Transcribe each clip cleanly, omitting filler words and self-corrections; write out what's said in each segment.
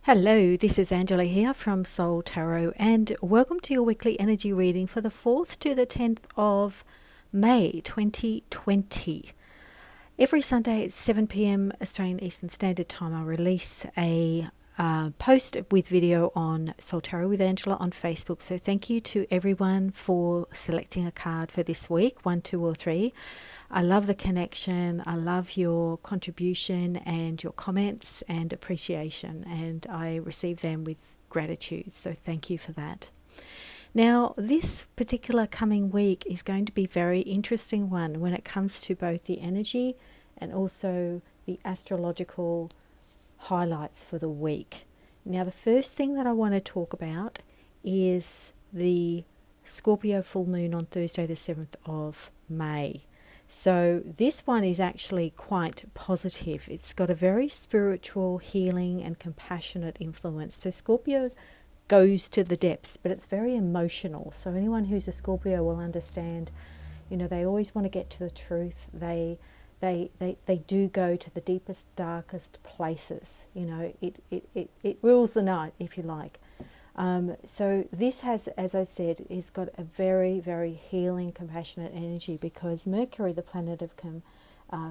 Hello, this is Angela here from Soul Tarot, and welcome to your weekly energy reading for the 4th to the 10th of May 2020. Every Sunday at 7 p.m. Australian Eastern Standard Time, I release a post with video on Soul Tarot with Angela on Facebook. So thank you to everyone for selecting a card for this week, 1, 2 or 3. I love the connection. I love your contribution and your comments and appreciation, and I receive them with gratitude. So thank you for that. Now, this particular coming week is going to be a very interesting one when it comes to both the energy and also the astrological highlights for the week. Now, the first thing that I want to talk about is the Scorpio full moon on Thursday, the 7th of May. So this one is actually quite positive. It's got a very spiritual, healing and compassionate influence. So Scorpio goes to the depths, but it's very emotional. So anyone who's a Scorpio will understand, they always want to get to the truth. They do go to the deepest, darkest places. It rules the night, if you like. So this has, as I said, is got a very, very healing, compassionate energy because Mercury, the planet of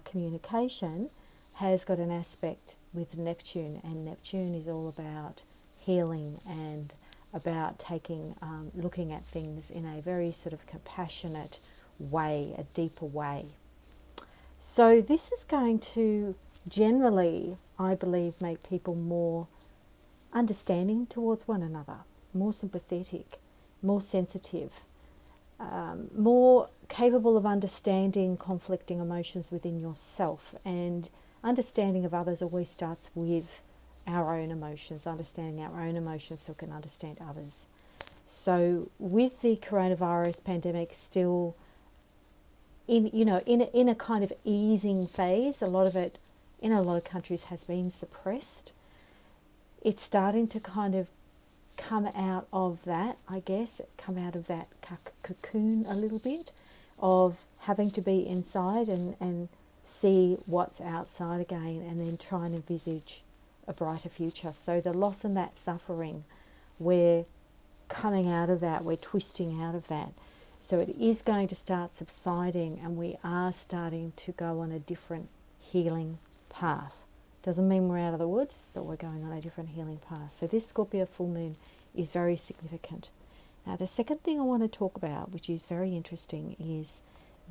communication, has got an aspect with Neptune, and Neptune is all about healing and about looking at things in a very sort of compassionate way, a deeper way. So this is going to generally, I believe, make people more understanding towards one another, more sympathetic, more sensitive, more capable of understanding conflicting emotions within yourself. And understanding of others always starts with our own emotions, understanding our own emotions so we can understand others. So with the coronavirus pandemic still in a kind of easing phase, a lot of it in a lot of countries has been suppressed. It's starting to kind of come out of that, I guess, come out of that cocoon a little bit of having to be inside and see what's outside again, and then try and envisage a brighter future. So the loss and that suffering, we're coming out of that, we're twisting out of that. So it is going to start subsiding, and we are starting to go on a different healing path. Doesn't mean we're out of the woods, but we're going on a different healing path. So this Scorpio full moon is very significant. Now, the second thing I want to talk about, which is very interesting, is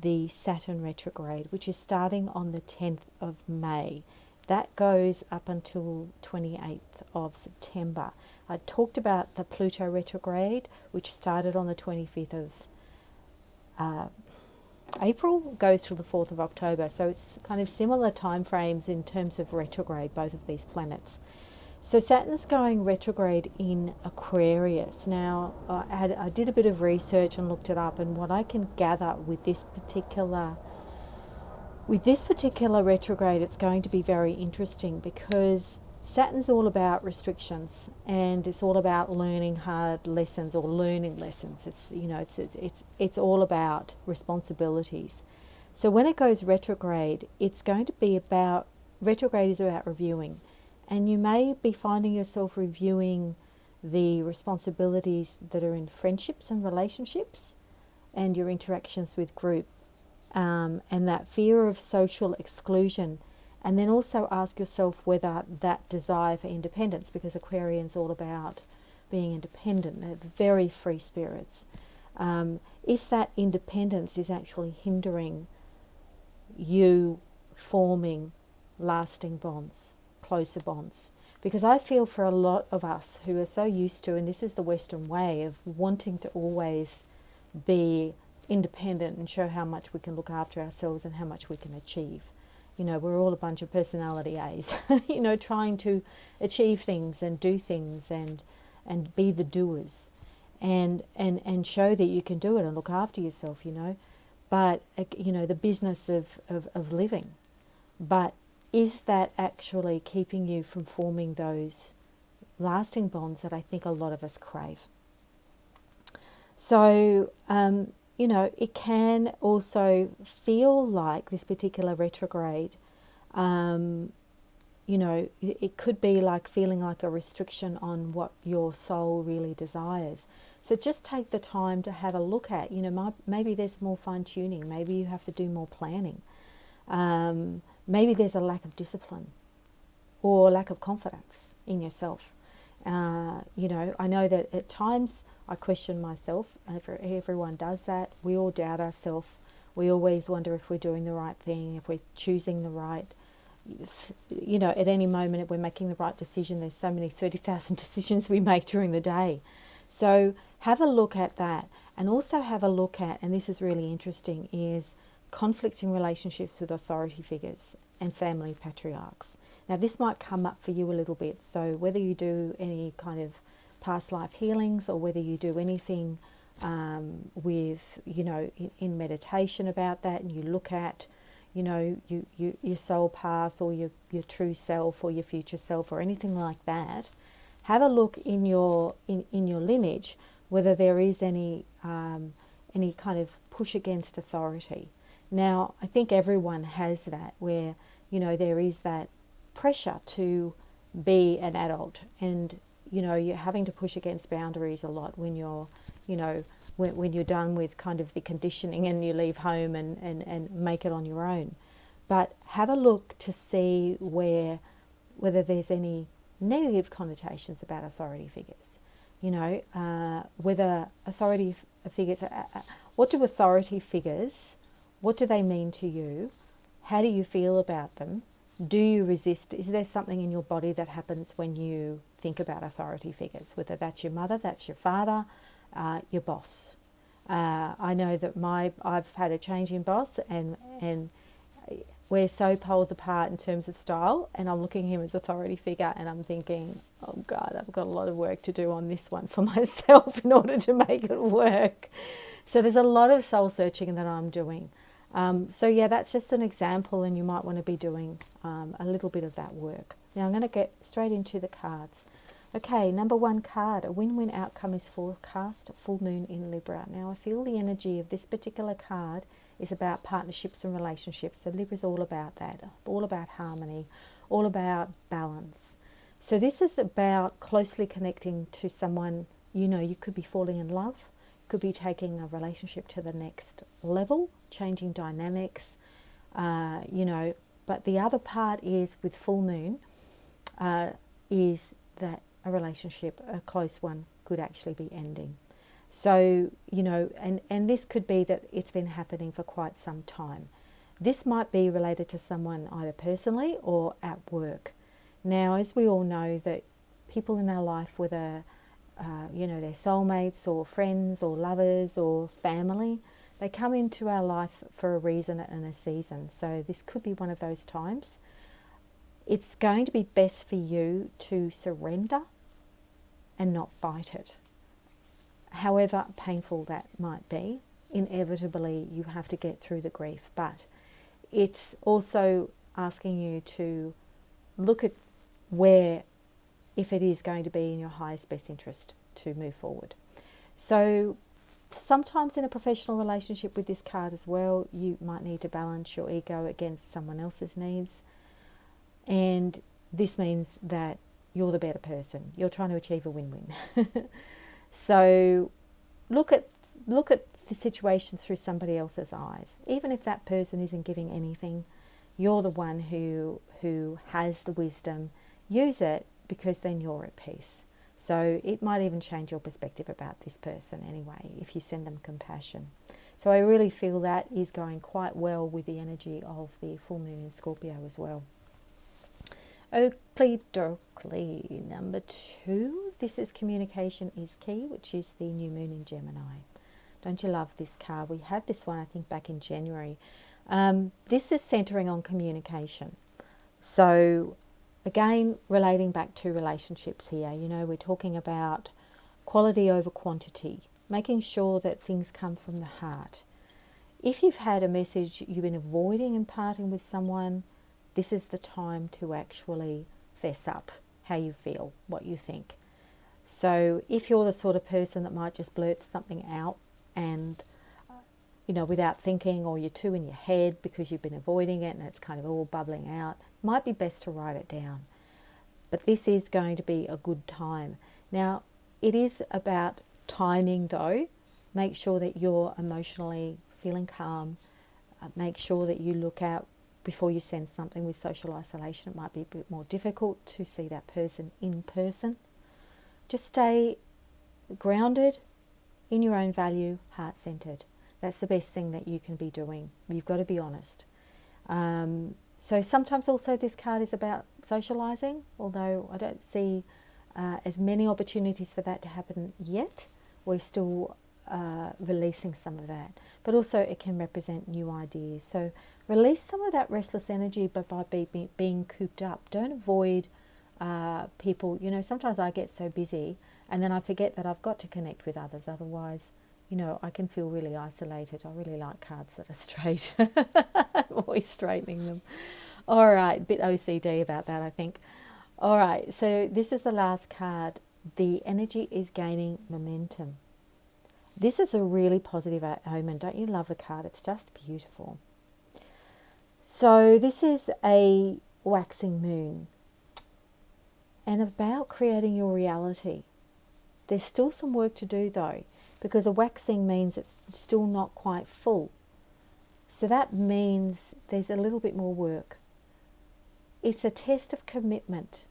the Saturn retrograde, which is starting on the 10th of May. That goes up until 28th of September. I talked about the Pluto retrograde, which started on the 25th of April, goes till the 4th of October. So it's kind of similar time frames in terms of retrograde, both of these planets. So Saturn's going retrograde in Aquarius. Now, I did a bit of research and looked it up, and what I can gather with this particular retrograde, it's going to be very interesting because Saturn's all about restrictions, and it's all about learning hard lessons or learning lessons. It's all about responsibilities. So when it goes retrograde, it's going to be about, retrograde is about reviewing, and you may be finding yourself reviewing the responsibilities that are in friendships and relationships and your interactions with group, and that fear of social exclusion. And then also ask yourself whether that desire for independence, because Aquarian's all about being independent, they're very free spirits. If that independence is actually hindering you forming lasting bonds, closer bonds. Because I feel for a lot of us who are so used to, and this is the Western way of wanting to always be independent and show how much we can look after ourselves and how much we can achieve. We're all a bunch of personality A's, trying to achieve things and do things and be the doers and show that you can do it and look after yourself, But, the business of living. But is that actually keeping you from forming those lasting bonds that I think a lot of us crave? So, it can also feel like this particular retrograde you know, it could be like feeling like a restriction on what your soul really desires. So just take the time to have a look at, you know, maybe there's more fine tuning, maybe you have to do more planning, maybe there's a lack of discipline or lack of confidence in yourself. You know, I know that at times I question myself, and everyone does that. We all doubt ourselves. We always wonder if we're doing the right thing, if we're choosing the right, you know, at any moment if we're making the right decision. There's so many 30,000 decisions we make during the day. So have a look at that, and also have a look at, and this is really interesting, is conflicting relationships with authority figures and family patriarchs. Now this might come up for you a little bit, so whether you do any kind of past life healings or whether you do anything with, you know, in meditation about that, and you look at, you know, your soul path or your true self or your future self or anything like that, have a look in your lineage whether there is any kind of push against authority. Now, I think everyone has that, where, you know, there is that pressure to be an adult, and, you know, you're having to push against boundaries a lot when you're, you know, when you're done with kind of the conditioning and you leave home and make it on your own. But have a look to see whether there's any negative connotations about authority figures. You know, whether authority figures, what do authority figures, what do they mean to you? How do you feel about them? Do you resist? Is there something in your body that happens when you think about authority figures? Whether that's your mother, that's your father, your boss. I know that I've had a change in boss, and we're so poles apart in terms of style, and I'm looking at him as authority figure, and I'm thinking, oh God, I've got a lot of work to do on this one for myself in order to make it work. So there's a lot of soul searching that I'm doing. So yeah, that's just an example, and you might want to be doing a little bit of that work. Now I'm going to get straight into the cards. Okay, number one card, a win-win outcome is forecast, full moon in Libra. Now I feel the energy of this particular card is about partnerships and relationships. So Libra is all about that, all about harmony, all about balance. So this is about closely connecting to someone. You know, you could be falling in love, could be taking a relationship to the next level, changing dynamics, you know. But the other part is with full moon, is that a relationship, a close one, could actually be ending. So, you know, and this could be that it's been happening for quite some time. This might be related to someone either personally or at work. Now, as we all know, that people in our life, whether, you know, they're soulmates or friends or lovers or family, they come into our life for a reason and a season. So this could be one of those times. It's going to be best for you to surrender and not fight it. However painful that might be, inevitably you have to get through the grief. But it's also asking you to look at where, if it is going to be in your highest best interest to move forward. So sometimes in a professional relationship with this card as well, you might need to balance your ego against someone else's needs. And this means that you're the better person. You're trying to achieve a win-win. So look at the situation through somebody else's eyes. Even if that person isn't giving anything, you're the one who has the wisdom. Use it, because then you're at peace. So it might even change your perspective about this person anyway, if you send them compassion. So I really feel that is going quite well with the energy of the full moon in Scorpio as well. Oakley Dokley, number 2. This is communication is key, which is the new moon in Gemini. Don't you love this card? We had this one, I think, back in January. This is centering on communication. So again, relating back to relationships here, you know, we're talking about quality over quantity, making sure that things come from the heart. If you've had a message you've been avoiding imparting with someone, this is the time to actually fess up how you feel, what you think. So if you're the sort of person that might just blurt something out and without thinking, or you're too in your head because you've been avoiding it and it's kind of all bubbling out, it might be best to write it down. But this is going to be a good time. Now, it is about timing though. Make sure that you're emotionally feeling calm. Make sure that you look out before you send something. With social isolation, it might be a bit more difficult to see that person in person. Just stay grounded in your own value, heart-centered. That's the best thing that you can be doing. You've got to be honest. So sometimes also this card is about socializing, although I don't see as many opportunities for that to happen yet. We're still releasing some of that. But also it can represent new ideas. So release some of that restless energy, but by being cooped up. Don't avoid people. Sometimes I get so busy and then I forget that I've got to connect with others. Otherwise, I can feel really isolated. I really like cards that are straight. I'm always straightening them. All right, a bit OCD about that, I think. All right, so this is the last card. The energy is gaining momentum. This is a really positive omen. Don't you love the card? It's just beautiful. So this is a waxing moon and about creating your reality. There's still some work to do though, because a waxing means it's still not quite full. So that means there's a little bit more work. It's a test of commitment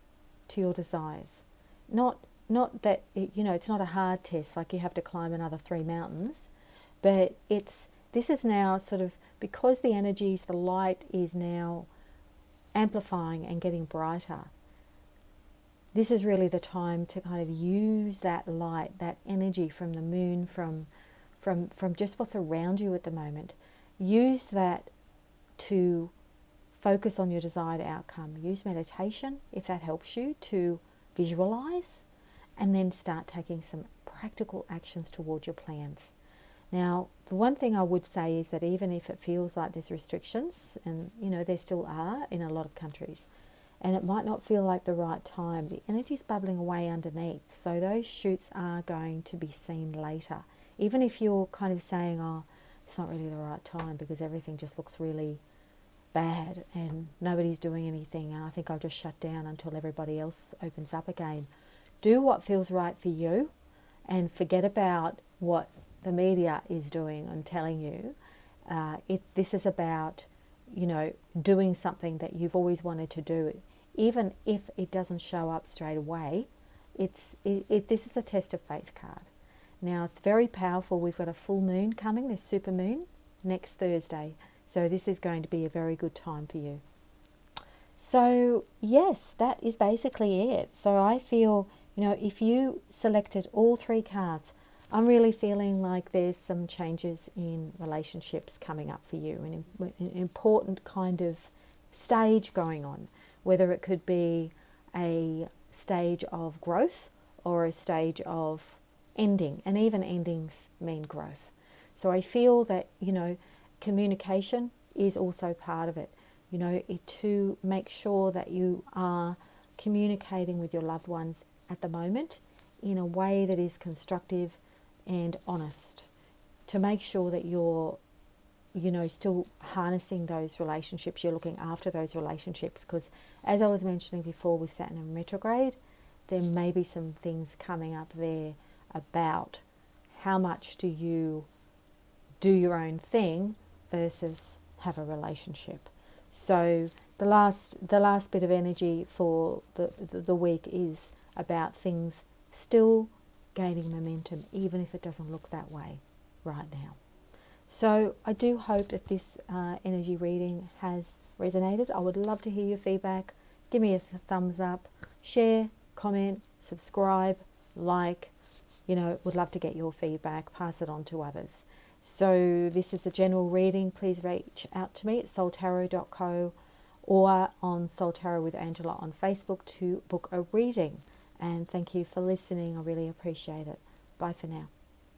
to your desires. Not that, it's not a hard test, like you have to climb another 3 mountains, but this is now sort of, because the energies, the light is now amplifying and getting brighter. This is really the time to kind of use that light, that energy from the moon, from just what's around you at the moment. Use that to focus on your desired outcome. Use meditation, if that helps you, to visualize, and then start taking some practical actions toward your plans. Now, the one thing I would say is that even if it feels like there's restrictions, and there still are in a lot of countries, and it might not feel like the right time, the energy's bubbling away underneath. So those shoots are going to be seen later. Even if you're kind of saying, oh, it's not really the right time because everything just looks really bad and nobody's doing anything, and I think I'll just shut down until everybody else opens up again. Do what feels right for you and forget about what the media is doing and telling you. This is about, doing something that you've always wanted to do. Even if it doesn't show up straight away, this is a test of faith card. Now, it's very powerful. We've got a full moon coming, this supermoon, next Thursday. So this is going to be a very good time for you. So, yes, that is basically it. So I feel, if you selected all 3 cards, I'm really feeling like there's some changes in relationships coming up for you, an important kind of stage going on, whether it could be a stage of growth or a stage of ending, and even endings mean growth. So I feel that, communication is also part of it, to make sure that you are communicating with your loved ones at the moment in a way that is constructive and honest, to make sure that you're still harnessing those relationships, you're looking after those relationships, because as I was mentioning before with Saturn in retrograde, there may be some things coming up there about how much do you do your own thing versus have a relationship. So the last bit of energy for the week is about things still gaining momentum, even if it doesn't look that way right now. So I do hope that this energy reading has resonated. I would love to hear your feedback. Give me a thumbs up, share, comment, subscribe, like. Would love to get your feedback. Pass it on to others. So this is a general reading. Please reach out to me at soultarot.co or on Soul Tarot with Angela on Facebook to book a reading. And thank you for listening. I really appreciate it. Bye for now.